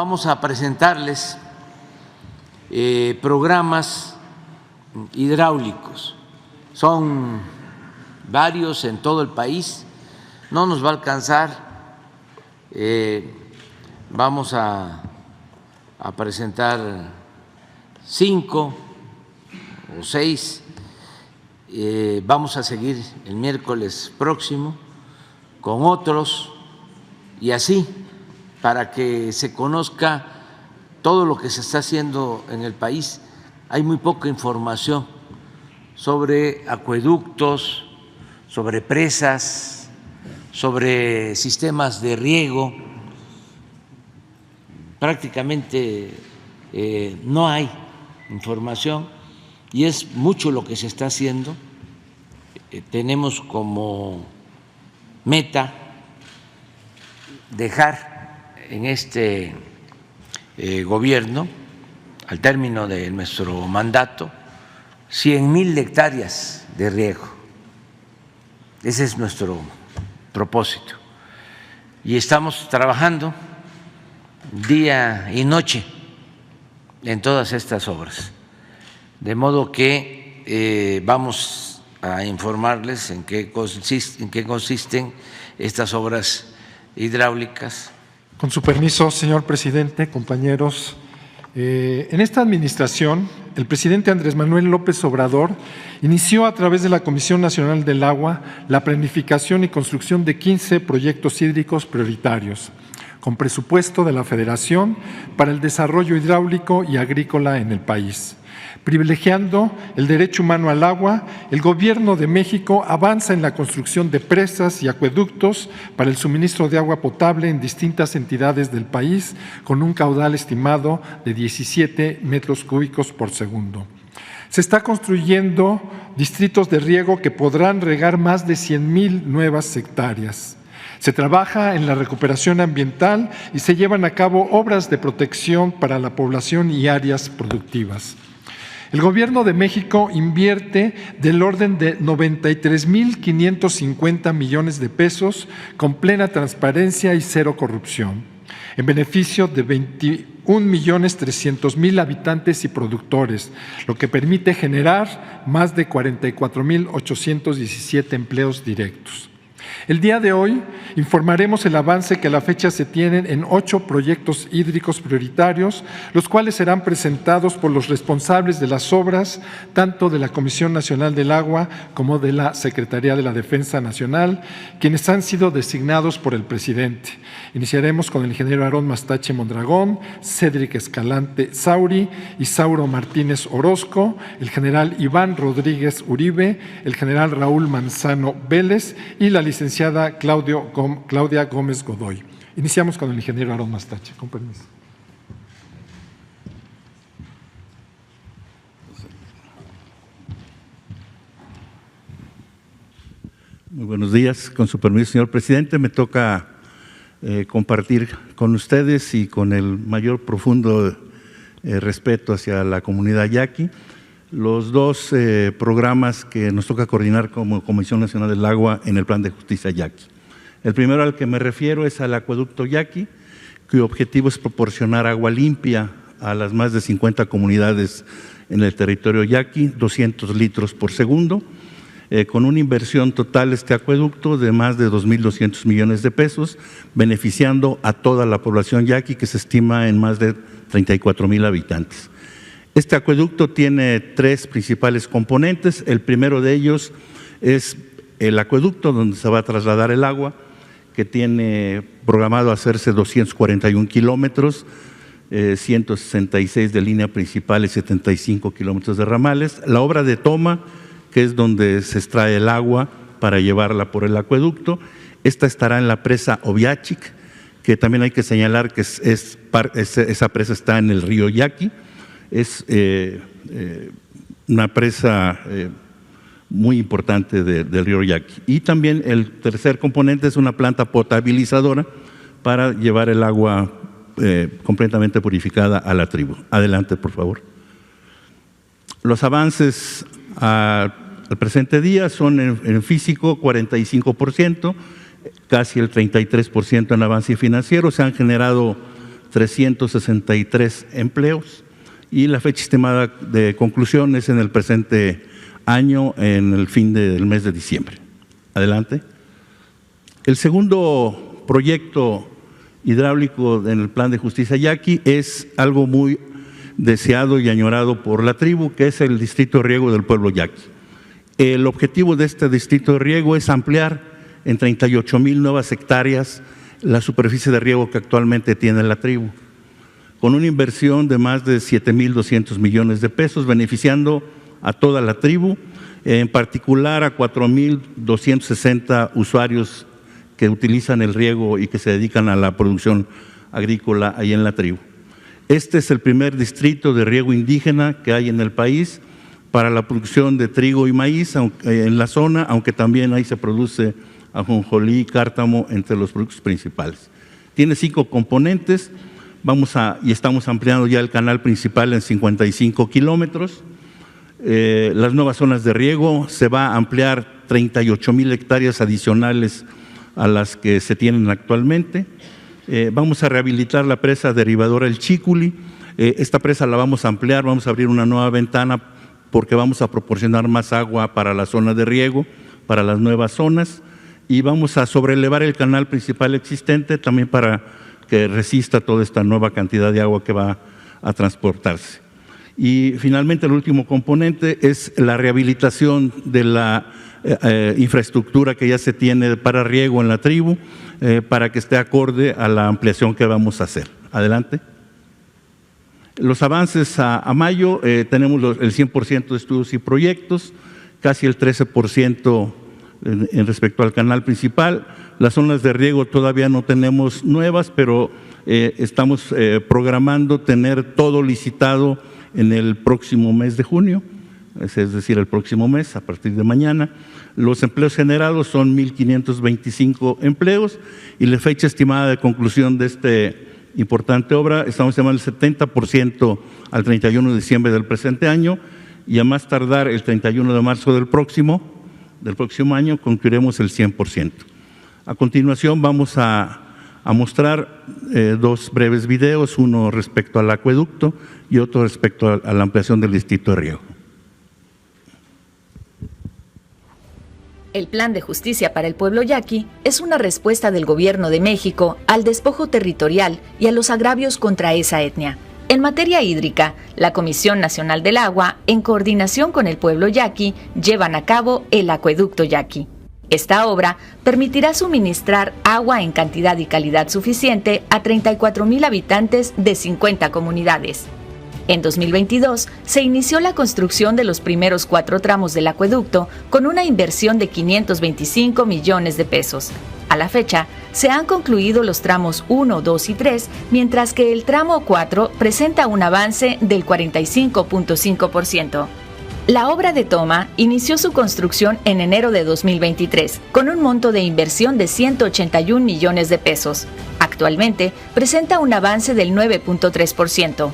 vamos a presentarles programas hidráulicos. Son varios en todo el país, no nos va a alcanzar. Vamos a presentar 5 o 6. Vamos a seguir el miércoles próximo con otros y así para que se conozca todo lo que se está haciendo en el país. Hay muy poca información sobre acueductos, sobre presas, sobre sistemas de riego. Prácticamente no hay información y es mucho lo que se está haciendo. Tenemos como meta dejar en este gobierno, al término de nuestro mandato, 100,000 hectáreas de riego. Ese es nuestro propósito. Y estamos trabajando día y noche en todas estas obras. De modo que vamos a informarles en qué consisten estas obras hidráulicas. Con su permiso, señor presidente, compañeros, en esta administración, el presidente Andrés Manuel López Obrador inició a través de la Comisión Nacional del Agua la planificación y construcción de 15 proyectos hídricos prioritarios, con presupuesto de la Federación para el desarrollo hidráulico y agrícola en el país. Privilegiando el derecho humano al agua, el Gobierno de México avanza en la construcción de presas y acueductos para el suministro de agua potable en distintas entidades del país, con un caudal estimado de 17 metros cúbicos por segundo. Se está construyendo distritos de riego que podrán regar más de 100,000 nuevas hectáreas. Se trabaja en la recuperación ambiental y se llevan a cabo obras de protección para la población y áreas productivas. El Gobierno de México invierte del orden de 93,550 millones de pesos con plena transparencia y cero corrupción, en beneficio de 21,300,000 habitantes y productores, lo que permite generar más de 44,817 empleos directos. El día de hoy informaremos el avance que a la fecha se tienen en 8 proyectos hídricos prioritarios, los cuales serán presentados por los responsables de las obras, tanto de la Comisión Nacional del Agua como de la Secretaría de la Defensa Nacional, quienes han sido designados por el presidente. Iniciaremos con el ingeniero Aarón Mastache Mondragón, Cédric Escalante Sauri, Isauro Martínez Orozco, el general Iván Rodríguez Uribe, el general Raúl Manzano Vélez y la licenciada Claudia Gómez Godoy. Iniciamos con el ingeniero Aarón Mastache. Con permiso. Muy buenos días. Con su permiso, señor presidente, me toca compartir con ustedes y con el mayor profundo respeto hacia la comunidad yaqui los 2 programas que nos toca coordinar como Comisión Nacional del Agua en el Plan de Justicia Yaqui. El primero al que me refiero es al acueducto Yaqui, cuyo objetivo es proporcionar agua limpia a las más de 50 comunidades en el territorio yaqui, 200 litros por segundo, con una inversión total este acueducto de más de 2,200 millones de pesos, beneficiando a toda la población yaqui, que se estima en más de 34,000 habitantes. Este acueducto tiene 3 principales componentes. El primero de ellos es el acueducto donde se va a trasladar el agua, que tiene programado hacerse 241 kilómetros, 166 de línea principal y 75 kilómetros de ramales. La obra de toma, que es donde se extrae el agua para llevarla por el acueducto, esta estará en la presa Oviachic, que también hay que señalar que esa presa está en el río Yaqui. Es una presa muy importante del río Yaqui. Y también el tercer componente es una planta potabilizadora para llevar el agua completamente purificada a la tribu. Adelante, por favor. Los avances al presente día son en físico 45%, casi el 33% en avance financiero. Se han generado 363 empleos y la fecha estimada de conclusión es en el presente año, en el fin del mes de diciembre. Adelante. El segundo proyecto hidráulico en el Plan de Justicia Yaqui es algo muy deseado y añorado por la tribu, que es el distrito de riego del pueblo yaqui. El objetivo de este distrito de riego es ampliar en 38,000 nuevas hectáreas la superficie de riego que actualmente tiene la tribu, con una inversión de más de 7,200 millones de pesos, beneficiando a toda la tribu, en particular a 4,260 usuarios que utilizan el riego y que se dedican a la producción agrícola ahí en la tribu. Este es el primer distrito de riego indígena que hay en el país para la producción de trigo y maíz en la zona, aunque también ahí se produce ajonjolí, cártamo, entre los productos principales. Tiene 5 componentes, y estamos ampliando ya el canal principal en 55 kilómetros. Las nuevas zonas de riego, se va a ampliar 38,000 hectáreas adicionales a las que se tienen actualmente. Vamos a rehabilitar la presa derivadora El Chículi. Esta presa la vamos a ampliar, vamos a abrir una nueva ventana porque vamos a proporcionar más agua para la zona de riego, para las nuevas zonas, y vamos a sobrelevar el canal principal existente también para que resista toda esta nueva cantidad de agua que va a transportarse. Y finalmente el último componente es la rehabilitación de la infraestructura que ya se tiene para riego en la tribu, para que esté acorde a la ampliación que vamos a hacer. Adelante. Los avances a mayo, tenemos el 100% de estudios y proyectos, casi el 13% en respecto al canal principal. Las zonas de riego todavía no tenemos nuevas, pero estamos programando tener todo licitado en el próximo mes de junio, es decir, el próximo mes, a partir de mañana. Los empleos generados son 1,525 empleos y la fecha estimada de conclusión de esta importante obra, estamos estimando el 70% al 31 de diciembre del presente año y a más tardar el 31 de marzo del próximo año concluiremos el 100%. A continuación vamos a mostrar 2 breves videos, uno respecto al acueducto y otro respecto a la ampliación del distrito de riego. El Plan de Justicia para el Pueblo Yaqui es una respuesta del Gobierno de México al despojo territorial y a los agravios contra esa etnia. En materia hídrica, la Comisión Nacional del Agua, en coordinación con el pueblo yaqui, llevan a cabo el Acueducto Yaqui. Esta obra permitirá suministrar agua en cantidad y calidad suficiente a 34,000 habitantes de 50 comunidades. En 2022 se inició la construcción de los primeros 4 tramos del acueducto con una inversión de 525 millones de pesos. A la fecha, se han concluido los tramos 1, 2 y 3, mientras que el tramo 4 presenta un avance del 45.5%. La obra de toma inició su construcción en enero de 2023, con un monto de inversión de 181 millones de pesos. Actualmente, presenta un avance del 9.3%.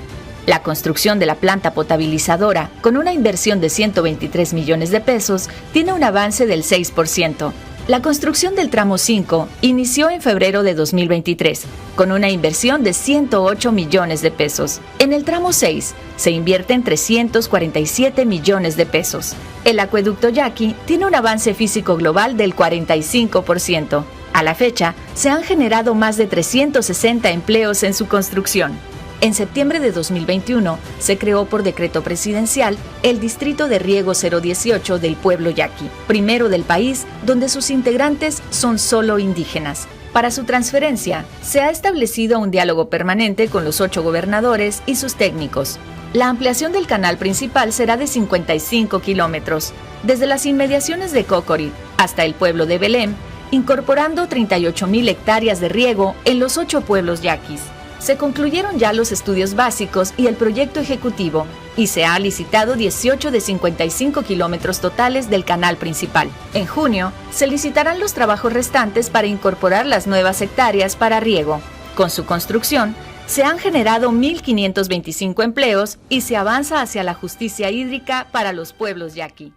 La construcción de la planta potabilizadora, con una inversión de 123 millones de pesos, tiene un avance del 6%. La construcción del tramo 5 inició en febrero de 2023, con una inversión de 108 millones de pesos. En el tramo 6 se invierten 347 millones de pesos. El acueducto Yaqui tiene un avance físico global del 45%. A la fecha, se han generado más de 360 empleos en su construcción. En septiembre de 2021 se creó por decreto presidencial el Distrito de Riego 018 del pueblo yaqui, primero del país donde sus integrantes son solo indígenas. Para su transferencia, se ha establecido un diálogo permanente con los 8 gobernadores y sus técnicos. La ampliación del canal principal será de 55 kilómetros, desde las inmediaciones de Cocori hasta el pueblo de Belém, incorporando 38,000 hectáreas de riego en los 8 pueblos yaquis. Se concluyeron ya los estudios básicos y el proyecto ejecutivo, y se ha licitado 18 de 55 kilómetros totales del canal principal. En junio, se licitarán los trabajos restantes para incorporar las nuevas hectáreas para riego. Con su construcción, se han generado 1,525 empleos y se avanza hacia la justicia hídrica para los pueblos yaqui.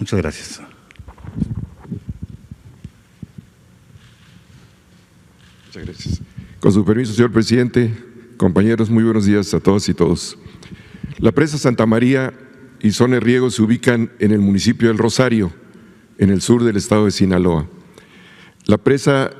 Muchas gracias. Muchas gracias. Con su permiso, señor presidente, compañeros, muy buenos días a todas y todos. La presa Santa María y zona de riego se ubican en el municipio del Rosario, en el sur del estado de Sinaloa. La presa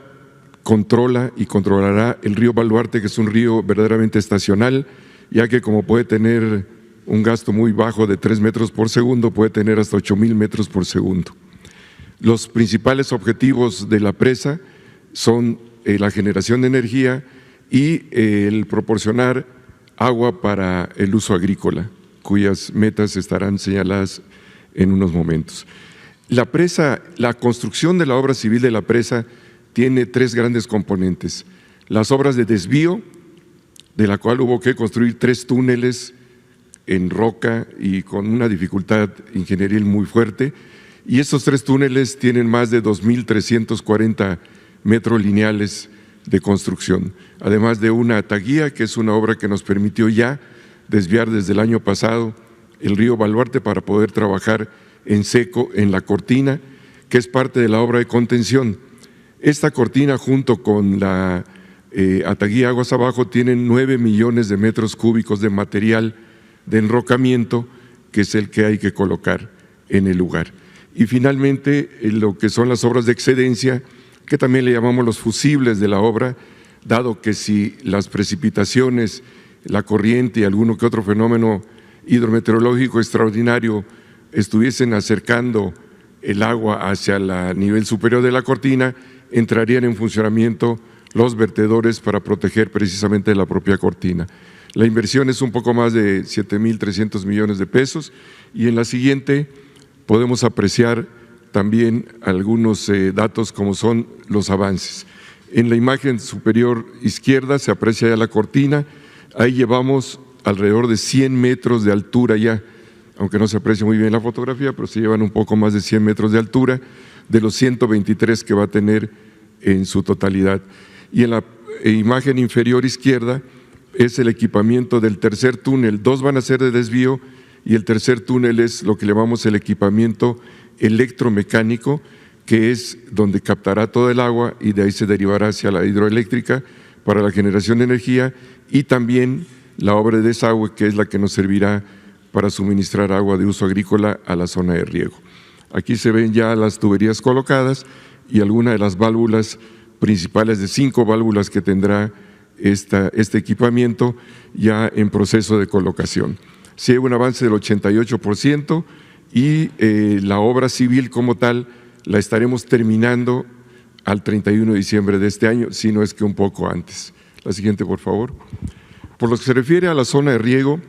controla y controlará el río Baluarte, que es un río verdaderamente estacional, ya que como puede tener un gasto muy bajo de 3 metros por segundo, puede tener hasta 8,000 metros por segundo. Los principales objetivos de la presa son la generación de energía y el proporcionar agua para el uso agrícola, cuyas metas estarán señaladas en unos momentos. La presa, la construcción de la obra civil de la presa tiene 3 grandes componentes. Las obras de desvío, de la cual hubo que construir 3 túneles en roca y con una dificultad ingenieril muy fuerte, y estos 3 túneles tienen más de 2,340 metros lineales de construcción, además de una ataguía, que es una obra que nos permitió ya desviar desde el año pasado el río Baluarte para poder trabajar en seco en la cortina, que es parte de la obra de contención. Esta cortina, junto con la ataguía aguas abajo, tienen 9 millones de metros cúbicos de material de enrocamiento, que es el que hay que colocar en el lugar. Y finalmente, lo que son las obras de excedencia, que también le llamamos los fusibles de la obra, dado que si las precipitaciones, la corriente y alguno que otro fenómeno hidrometeorológico extraordinario estuviesen acercando el agua hacia el nivel superior de la cortina, entrarían en funcionamiento los vertedores para proteger precisamente la propia cortina. La inversión es un poco más de 7,300 millones de pesos, y en la siguiente podemos apreciar también algunos datos como son los avances. En la imagen superior izquierda se aprecia ya la cortina, ahí llevamos alrededor de 100 metros de altura ya, aunque no se aprecia muy bien la fotografía, pero se llevan un poco más de 100 metros de altura de los 123 que va a tener en su totalidad. Y en la imagen inferior izquierda es el equipamiento del tercer túnel. 2 van a ser de desvío y el tercer túnel es lo que llamamos el equipamiento electromecánico, que es donde captará todo el agua y de ahí se derivará hacia la hidroeléctrica para la generación de energía, y también la obra de desagüe, que es la que nos servirá para suministrar agua de uso agrícola a la zona de riego. Aquí se ven ya las tuberías colocadas y algunas de las válvulas principales, de 5 válvulas que tendrá este equipamiento ya en proceso de colocación. Sí hay un avance del 88% y la obra civil como tal la estaremos terminando al 31 de diciembre de este año, si no es que un poco antes. La siguiente, por favor. Por lo que se refiere a la zona de riego,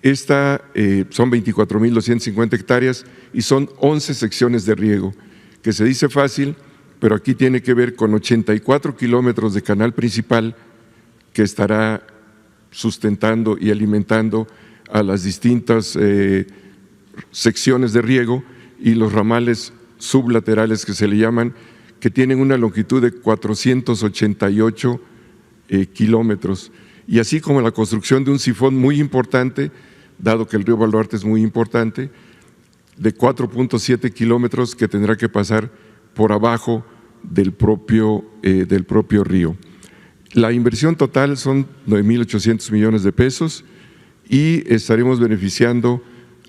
esta son 24,250 hectáreas y son 11 secciones de riego, que se dice fácil, pero aquí tiene que ver con 84 kilómetros de canal principal que estará sustentando y alimentando a las distintas secciones de riego, y los ramales sublaterales que se le llaman, que tienen una longitud de 488 kilómetros, y así como la construcción de un sifón muy importante, dado que el río Baluarte es muy importante, de 4,7 kilómetros que tendrá que pasar por abajo del propio río. La inversión total son 9,800 millones de pesos y estaremos beneficiando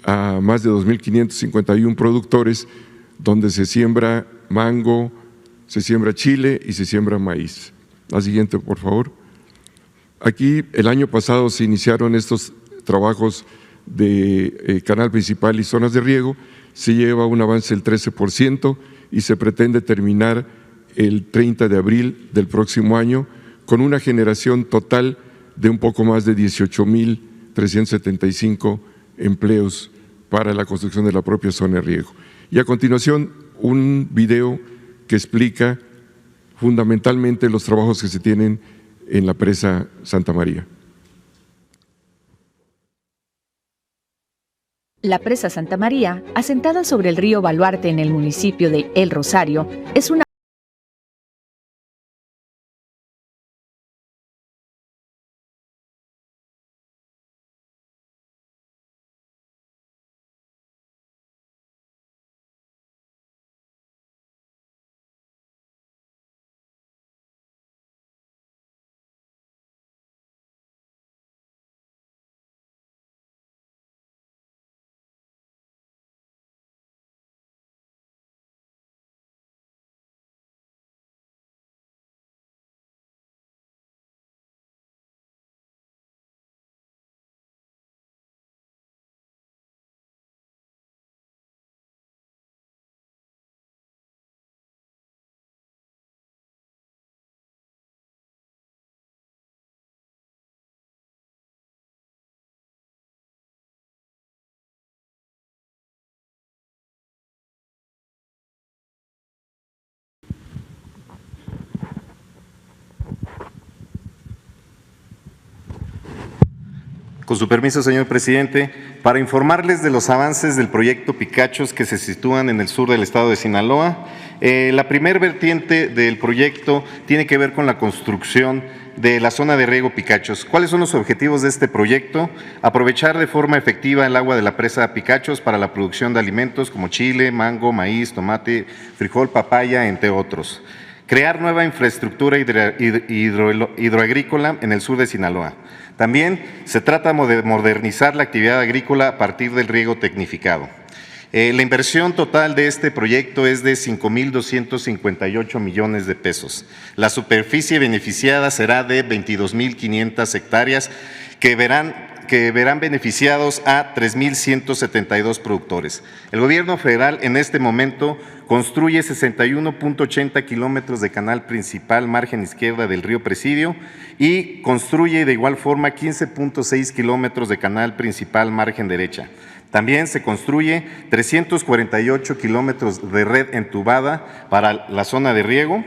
a más de 2,551 productores, donde se siembra mango, se siembra chile y se siembra maíz. La siguiente, por favor. Aquí el año pasado se iniciaron estos trabajos de canal principal y zonas de riego, se lleva un avance del 13% y se pretende terminar el 30 de abril del próximo año con una generación total de un poco más de 18,375 empleos para la construcción de la propia zona de riego. Y a continuación, un video que explica fundamentalmente los trabajos que se tienen en la presa Santa María. La presa Santa María, asentada sobre el río Baluarte en el municipio de El Rosario, es una Con su permiso, señor presidente, para informarles de los avances del proyecto Picachos que se sitúan en el sur del estado de Sinaloa. La primer vertiente del proyecto tiene que ver con la construcción de la zona de riego Picachos. ¿Cuáles son los objetivos de este proyecto? Aprovechar de forma efectiva el agua de la presa Picachos para la producción de alimentos como chile, mango, maíz, tomate, frijol, papaya, entre otros. Crear nueva infraestructura hidroagrícola en el sur de Sinaloa. También se trata de modernizar la actividad agrícola a partir del riego tecnificado. La inversión total de este proyecto es de 5,258 millones de pesos. La superficie beneficiada será de 22,500 hectáreas que verán beneficiados a 3,172 productores. El gobierno federal en este momento construye 61,80 kilómetros de canal principal margen izquierda del río Presidio y construye de igual forma 15,6 kilómetros de canal principal margen derecha. También se construye 348 kilómetros de red entubada para la zona de riego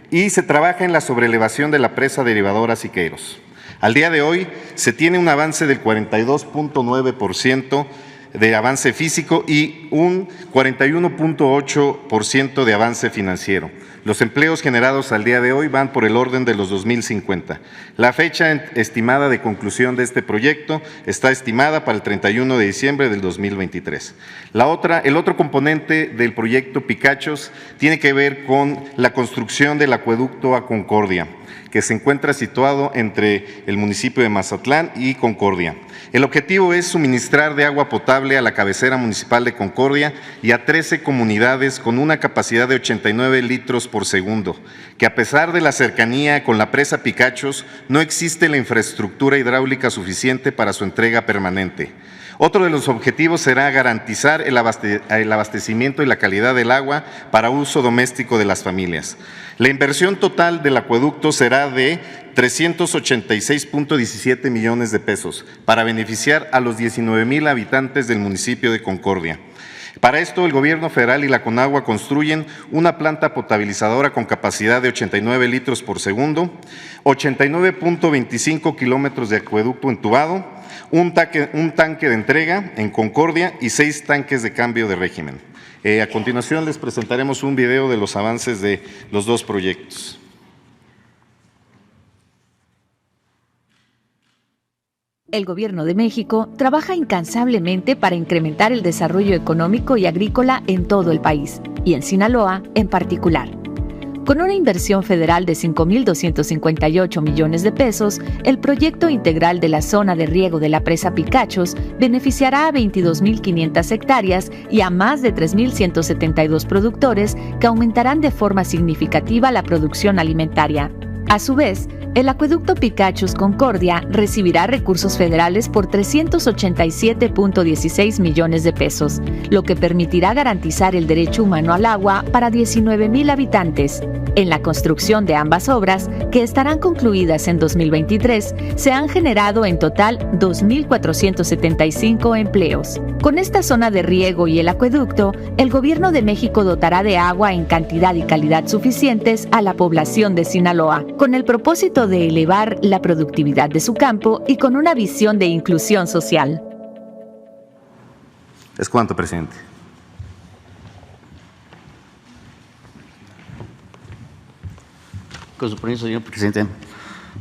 y se trabaja en la sobrelevación de la presa derivadora Siqueiros. Al día de hoy se tiene un avance del 42,9% de avance físico y un 41,8% de avance financiero. Los empleos generados al día de hoy van por el orden de los 2050. La fecha estimada de conclusión de este proyecto está estimada para el 31 de diciembre del 2023. El otro componente del proyecto Picachos tiene que ver con la construcción del acueducto a Concordia, que se encuentra situado entre el municipio de Mazatlán y Concordia. El objetivo es suministrar de agua potable a la cabecera municipal de Concordia y a 13 comunidades con una capacidad de 89 litros por segundo, que a pesar de la cercanía con la presa Picachos, no existe la infraestructura hidráulica suficiente para su entrega permanente. Otro de los objetivos será garantizar el abastecimiento y la calidad del agua para uso doméstico de las familias. La inversión total del acueducto será de 386,17 millones de pesos para beneficiar a los 19,000 habitantes del municipio de Concordia. Para esto, el gobierno federal y la Conagua construyen una planta potabilizadora con capacidad de 89 litros por segundo, 89,25 kilómetros de acueducto entubado, un tanque de entrega en Concordia y 6 tanques de cambio de régimen. A continuación les presentaremos un video de los avances de los dos proyectos. El Gobierno de México trabaja incansablemente para incrementar el desarrollo económico y agrícola en todo el país, y en Sinaloa en particular. Con una inversión federal de 5,258 millones de pesos, el proyecto integral de la zona de riego de la presa Picachos beneficiará a 22,500 hectáreas y a más de 3,172 productores que aumentarán de forma significativa la producción alimentaria. A su vez, el acueducto Picachos Concordia recibirá recursos federales por 387,16 millones de pesos, lo que permitirá garantizar el derecho humano al agua para 19,000 habitantes. En la construcción de ambas obras, que estarán concluidas en 2023, se han generado en total 2,475 empleos. Con esta zona de riego y el acueducto, el Gobierno de México dotará de agua en cantidad y calidad suficientes a la población de Sinaloa, con el propósito de elevar la productividad de su campo y con una visión de inclusión social. Es cuanto, presidente. Con su permiso, señor presidente.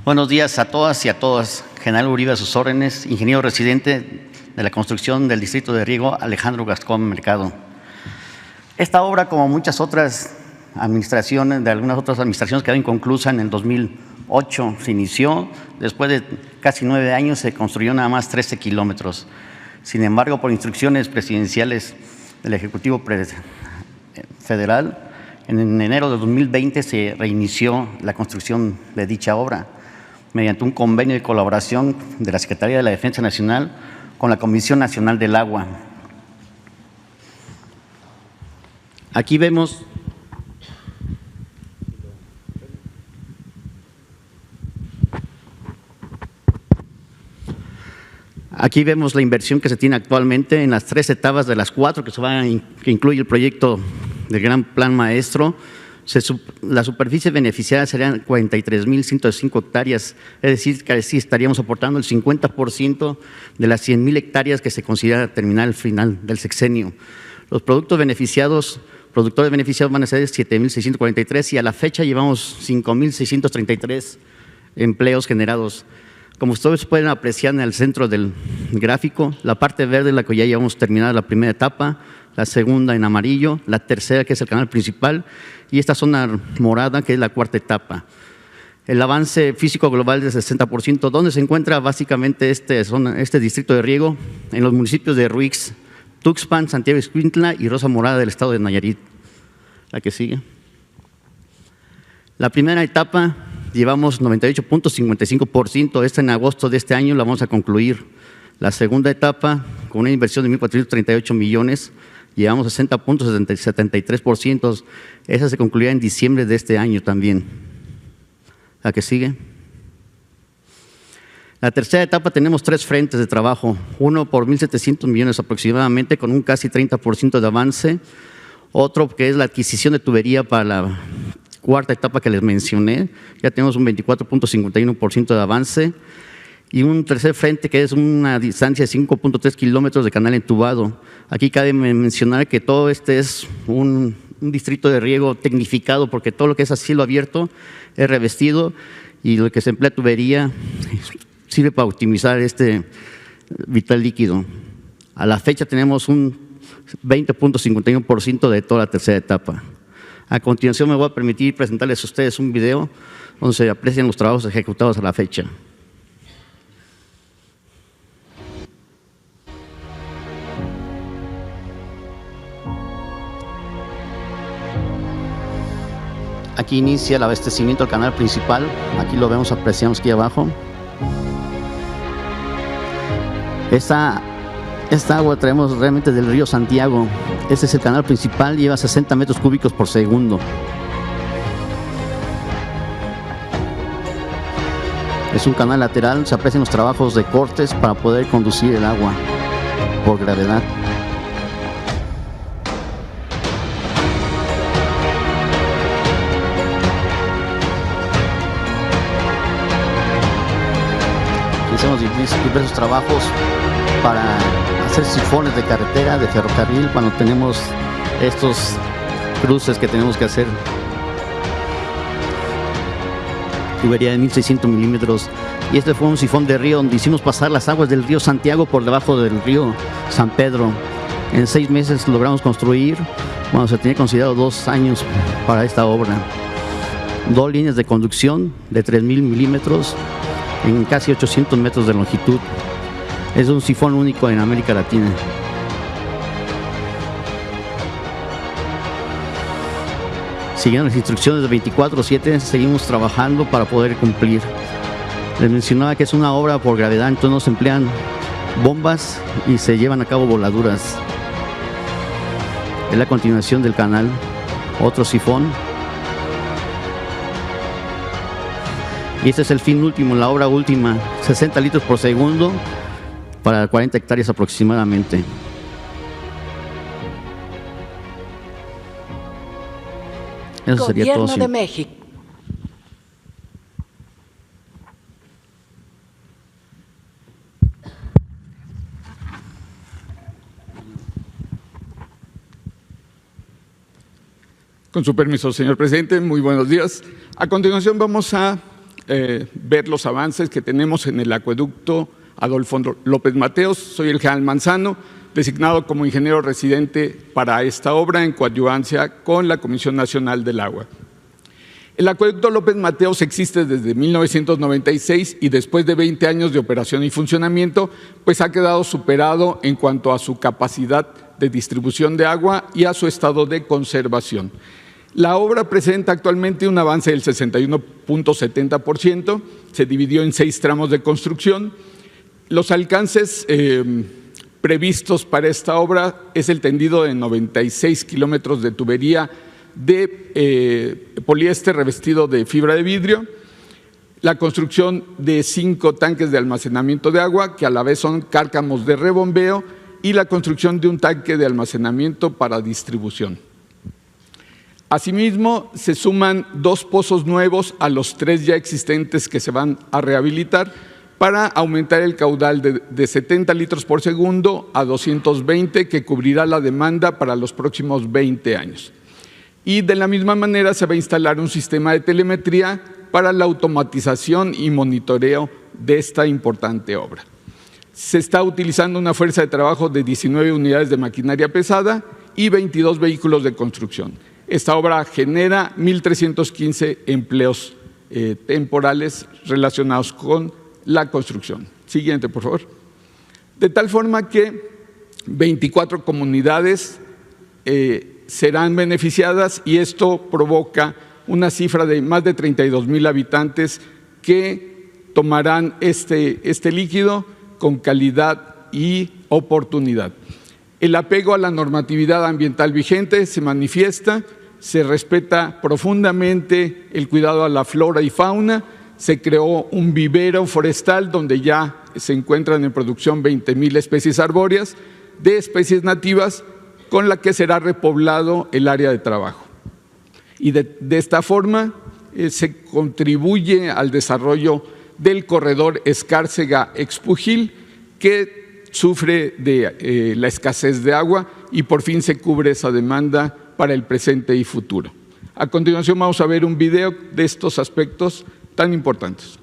Buenos días a todas y a todos. General Uribe, a sus órdenes, ingeniero residente de la construcción del distrito de riego Alejandro Gascón Mercado. Esta obra, como muchas otras administraciones, de algunas otras administraciones, quedó inconclusa en el 2008. Se inició, después de casi 9 años se construyó nada más 13 kilómetros. Sin embargo, por instrucciones presidenciales del Ejecutivo Federal, en enero de 2020 se reinició la construcción de dicha obra mediante un convenio de colaboración de la Secretaría de la Defensa Nacional con la Comisión Nacional del Agua. Aquí vemos la inversión que se tiene actualmente en las 3 etapas de las 4 que incluye el proyecto del Gran Plan Maestro. La superficie beneficiada serían 43.105 hectáreas, es decir, que así estaríamos aportando el 50% de las 100.000 hectáreas que se considera terminar al final del sexenio. Los productores beneficiados van a ser 7.643 y a la fecha llevamos 5.633 empleos generados. Como ustedes pueden apreciar en el centro del gráfico, la parte verde es la que ya llevamos terminada la primera etapa, la segunda en amarillo, la tercera que es el canal principal y esta zona morada que es la cuarta etapa. El avance físico global del 60%, ¿dónde se encuentra básicamente este distrito de riego? En los municipios de Ruix, Tuxpan, Santiago Ixcuintla y Rosa Morada del estado de Nayarit. La que sigue. La primera etapa llevamos 98.55%, esta en agosto de este año la vamos a concluir. La segunda etapa, con una inversión de 1.438 millones, llevamos 60.73%, esa se concluirá en diciembre de este año también. La que sigue. La tercera etapa tenemos 3 frentes de trabajo, uno por 1.700 millones aproximadamente, con un casi 30% de avance, otro que es la adquisición de tubería para la cuarta etapa que les mencioné, ya tenemos un 24.51% de avance, y un tercer frente que es una distancia de 5.3 kilómetros de canal entubado. Aquí cabe mencionar que todo este es un distrito de riego tecnificado porque todo lo que es a cielo abierto es revestido y lo que se emplea tubería sirve para optimizar este vital líquido. A la fecha tenemos un 20.51% de toda la tercera etapa. A continuación me voy a permitir presentarles a ustedes un video donde se aprecian los trabajos ejecutados a la fecha. Aquí inicia el abastecimiento del canal principal, aquí lo vemos, apreciamos aquí abajo. Esta agua traemos realmente del río Santiago. Este es el canal principal, lleva 60 metros cúbicos por segundo. Es un canal lateral, se aprecian los trabajos de cortes para poder conducir el agua por gravedad. Hicimos diversos trabajos para hacer sifones de carretera, de ferrocarril, cuando tenemos estos cruces que tenemos que hacer. Tubería de 1.600 milímetros. Y este fue un sifón de río donde hicimos pasar las aguas del río Santiago por debajo del río San Pedro. En 6 meses logramos construir, bueno, se tenía considerado 2 años para esta obra. 2 líneas de conducción de 3.000 milímetros en casi 800 metros de longitud. Es un sifón único en América Latina. Siguiendo las instrucciones de 24/7, seguimos trabajando para poder cumplir. Les mencionaba que es una obra por gravedad, entonces no se emplean bombas y se llevan a cabo voladuras. Es la continuación del canal, otro sifón. Y este es el fin último, la obra última, 60 litros por segundo para 40 hectáreas aproximadamente. Eso sería todo. Gobierno de México. Con su permiso, señor presidente, muy buenos días. A continuación vamos a ver los avances que tenemos en el acueducto Adolfo López Mateos. Soy el general Manzano, designado como ingeniero residente para esta obra en coadyuvancia con la Comisión Nacional del Agua. El acueducto López Mateos existe desde 1996 y después de 20 años de operación y funcionamiento, pues ha quedado superado en cuanto a su capacidad de distribución de agua y a su estado de conservación. La obra presenta actualmente un avance del 61.70%, se dividió en 6 tramos de construcción. Los alcances previstos para esta obra es el tendido de 96 kilómetros de tubería de poliéster revestido de fibra de vidrio, la construcción de 5 tanques de almacenamiento de agua, que a la vez son cárcamos de rebombeo, y la construcción de un tanque de almacenamiento para distribución. Asimismo, se suman 2 pozos nuevos a los 3 ya existentes que se van a rehabilitar para aumentar el caudal de 70 litros por segundo a 220, que cubrirá la demanda para los próximos 20 años. Y de la misma manera se va a instalar un sistema de telemetría para la automatización y monitoreo de esta importante obra. Se está utilizando una fuerza de trabajo de 19 unidades de maquinaria pesada y 22 vehículos de construcción. Esta obra genera 1.315 empleos temporales relacionados con la construcción. Siguiente, por favor. De tal forma que 24 comunidades serán beneficiadas, y esto provoca una cifra de más de 32,000 habitantes que tomarán este líquido con calidad y oportunidad. El apego a la normatividad ambiental vigente se manifiesta, se respeta profundamente el cuidado a la flora y fauna, se creó un vivero forestal donde ya se encuentran en producción 20,000 especies arbóreas de especies nativas, con la que será repoblado el área de trabajo. Y de esta forma se contribuye al desarrollo del corredor Escárcega-Expujil, que sufre de la escasez de agua, y por fin se cubre esa demanda para el presente y futuro. A continuación vamos a ver un video de estos aspectos tan importantes.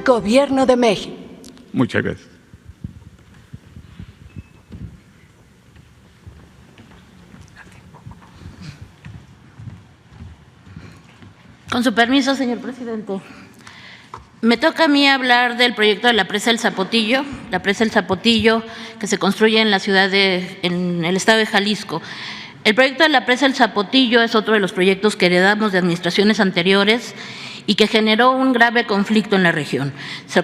Gobierno de México. Muchas gracias. Con su permiso, señor presidente. Me toca a mí hablar del proyecto de la presa del Zapotillo, la presa del Zapotillo que se construye en la en el estado de Jalisco. El proyecto de la presa del Zapotillo es otro de los proyectos que heredamos de administraciones anteriores y que generó un grave conflicto en la región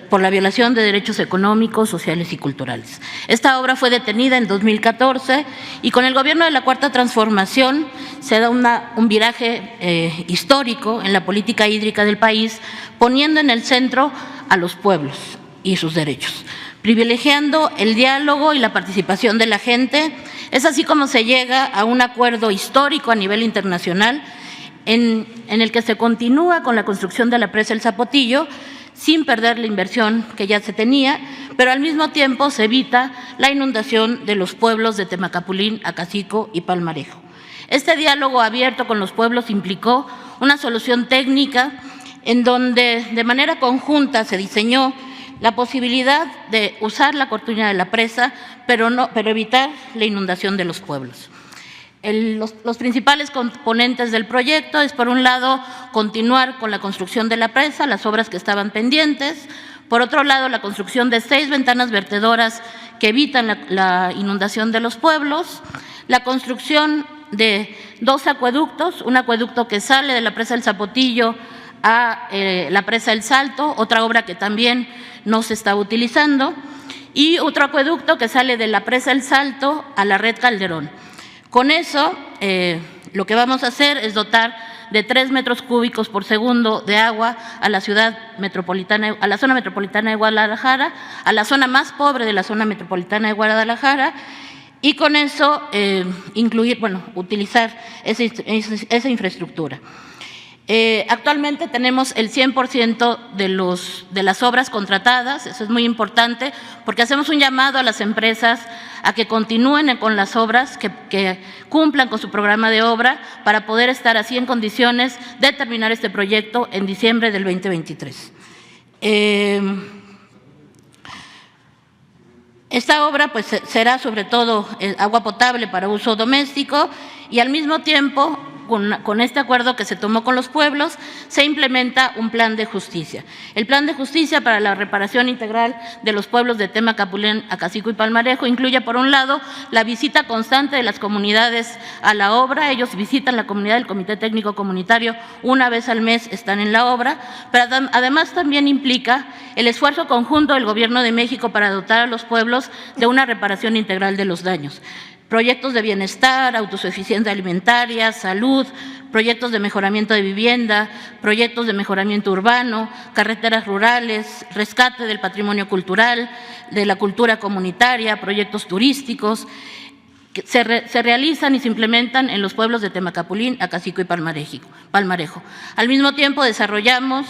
por la violación de derechos económicos, sociales y culturales. Esta obra fue detenida en 2014 y con el gobierno de la Cuarta Transformación se da un viraje histórico en la política hídrica del país, poniendo en el centro a los pueblos y sus derechos, privilegiando el diálogo y la participación de la gente. Es así como se llega a un acuerdo histórico a nivel internacional en el que se continúa con la construcción de la presa del Zapotillo sin perder la inversión que ya se tenía, pero al mismo tiempo se evita la inundación de los pueblos de Temacapulín, Acacico y Palmarejo. Este diálogo abierto con los pueblos implicó una solución técnica en donde de manera conjunta se diseñó la posibilidad de usar la cortina de la presa, pero evitar la inundación de los pueblos. Los principales componentes del proyecto es, por un lado, continuar con la construcción de la presa, las obras que estaban pendientes. Por otro lado, la construcción de 6 ventanas vertedoras que evitan la inundación de los pueblos. La construcción de 2 acueductos, un acueducto que sale de la presa del Zapotillo a la presa del Salto, otra obra que también no se está utilizando, y otro acueducto que sale de la presa del Salto a la red Calderón. Con eso, lo que vamos a hacer es dotar de 3 metros cúbicos por segundo de agua a la zona metropolitana de Guadalajara, a la zona más pobre de la zona metropolitana de Guadalajara, y con eso utilizar esa infraestructura. Actualmente tenemos el 100% de las obras contratadas, eso es muy importante, porque hacemos un llamado a las empresas a que continúen con las obras, que cumplan con su programa de obra para poder estar así en condiciones de terminar este proyecto en diciembre del 2023. Esta obra pues será sobre todo agua potable para uso doméstico y al mismo tiempo con este acuerdo que se tomó con los pueblos, se implementa un plan de justicia. El plan de justicia para la reparación integral de los pueblos de Temacapulín, Acacico y Palmarejo incluye, por un lado, la visita constante de las comunidades a la obra. Ellos visitan la comunidad del Comité Técnico Comunitario una vez al mes, están en la obra, pero además también implica el esfuerzo conjunto del Gobierno de México para dotar a los pueblos de una reparación integral de los daños. Proyectos de bienestar, autosuficiencia alimentaria, salud, proyectos de mejoramiento de vivienda, proyectos de mejoramiento urbano, carreteras rurales, rescate del patrimonio cultural, de la cultura comunitaria, proyectos turísticos, que se realizan y se implementan en los pueblos de Temacapulín, Acacico y Palmarejo. Al mismo tiempo desarrollamos,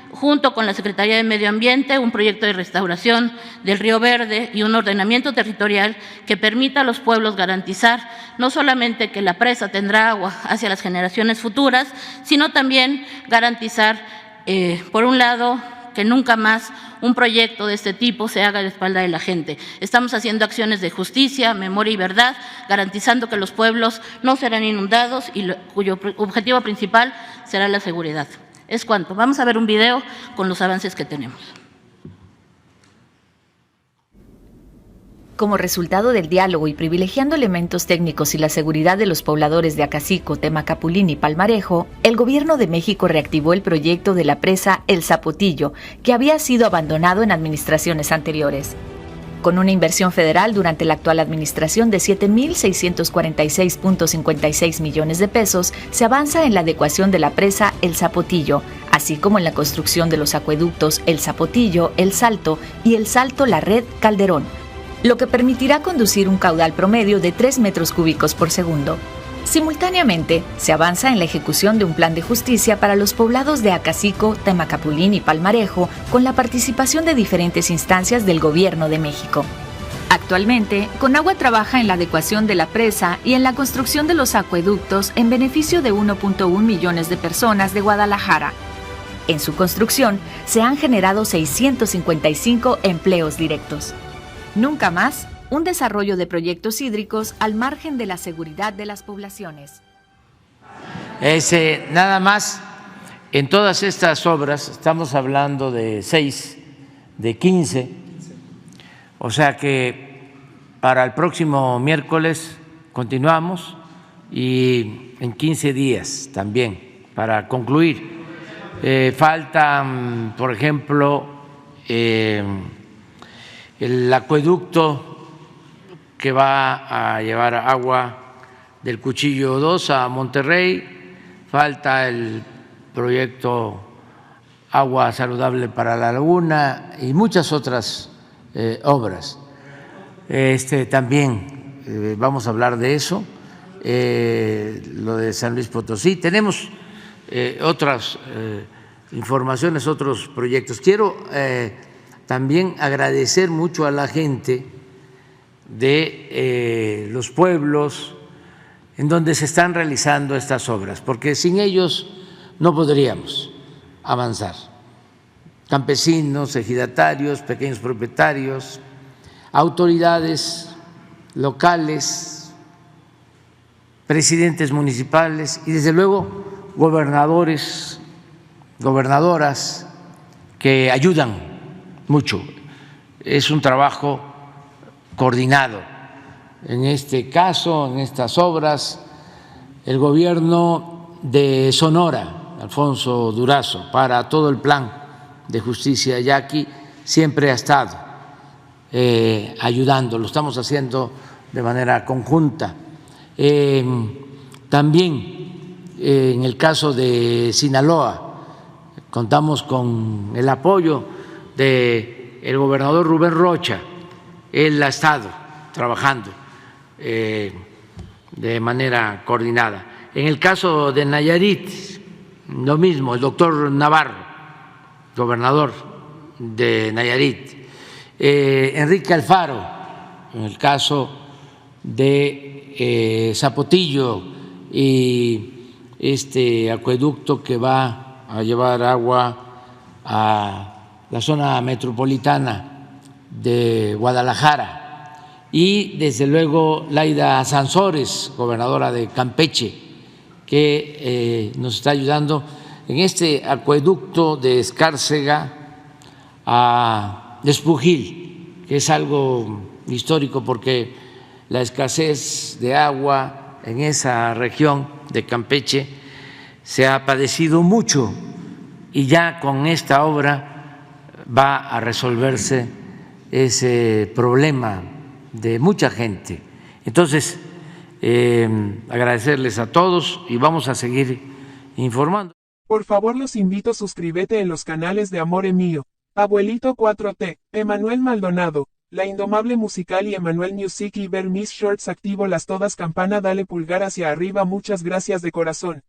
junto con la Secretaría de Medio Ambiente, un proyecto de restauración del Río Verde y un ordenamiento territorial que permita a los pueblos garantizar no solamente que la presa tendrá agua hacia las generaciones futuras, sino también garantizar, por un lado, que nunca más un proyecto de este tipo se haga a la espalda de la gente. Estamos haciendo acciones de justicia, memoria y verdad, garantizando que los pueblos no serán inundados y cuyo objetivo principal será la seguridad. Es cuanto. Vamos a ver un video con los avances que tenemos. Como resultado del diálogo y privilegiando elementos técnicos y la seguridad de los pobladores de Acacico, Temacapulín y Palmarejo, el Gobierno de México reactivó el proyecto de la presa El Zapotillo, que había sido abandonado en administraciones anteriores. Con una inversión federal durante la actual administración de 7,646.56 millones de pesos, se avanza en la adecuación de la presa El Zapotillo, así como en la construcción de los acueductos El Zapotillo, El Salto y El Salto La Red Calderón, lo que permitirá conducir un caudal promedio de 3 metros cúbicos por segundo. Simultáneamente, se avanza en la ejecución de un plan de justicia para los poblados de Acacico, Temacapulín y Palmarejo, con la participación de diferentes instancias del Gobierno de México. Actualmente, Conagua trabaja en la adecuación de la presa y en la construcción de los acueductos en beneficio de 1.1 millones de personas de Guadalajara. En su construcción, se han generado 655 empleos directos. Nunca más un desarrollo de proyectos hídricos al margen de la seguridad de las poblaciones. Nada más, en todas estas obras, estamos hablando de 6, de 15, o sea que para el próximo miércoles continuamos y en 15 días también para concluir. Faltan, por ejemplo, el acueducto que va a llevar agua del Cuchillo 2 a Monterrey, falta el proyecto Agua Saludable para la Laguna y muchas otras obras. También vamos a hablar de eso, lo de San Luis Potosí. Tenemos otras informaciones, otros proyectos. Quiero también agradecer mucho a la gente de los pueblos en donde se están realizando estas obras, porque sin ellos no podríamos avanzar. Campesinos, ejidatarios, pequeños propietarios, autoridades locales, presidentes municipales y desde luego gobernadores, gobernadoras que ayudan mucho. Es un trabajo coordinado. En este caso, en estas obras, el gobierno de Sonora, Alfonso Durazo, para todo el plan de justicia yaqui, siempre ha estado ayudando, lo estamos haciendo de manera conjunta. También en el caso de Sinaloa, contamos con el apoyo del gobernador Rubén Rocha. Él ha estado trabajando de manera coordinada. En el caso de Nayarit, lo mismo, el doctor Navarro, gobernador de Nayarit, Enrique Alfaro, en el caso de Zapotillo y este acueducto que va a llevar agua a la zona metropolitana de Guadalajara, y desde luego Laida Sansores, gobernadora de Campeche, que nos está ayudando en este acueducto de Escárcega a Espujil, que es algo histórico porque la escasez de agua en esa región de Campeche se ha padecido mucho, y ya con esta obra va a resolverse ese problema de mucha gente. Entonces, agradecerles a todos y vamos a seguir informando. Por favor, los invito a suscríbete en los canales de Amore Mío, Abuelito 4T, Emanuel Maldonado, La Indomable Musical y Emanuel Music, y ver mis shorts. Activo las todas campana, dale pulgar hacia arriba. Muchas gracias de corazón.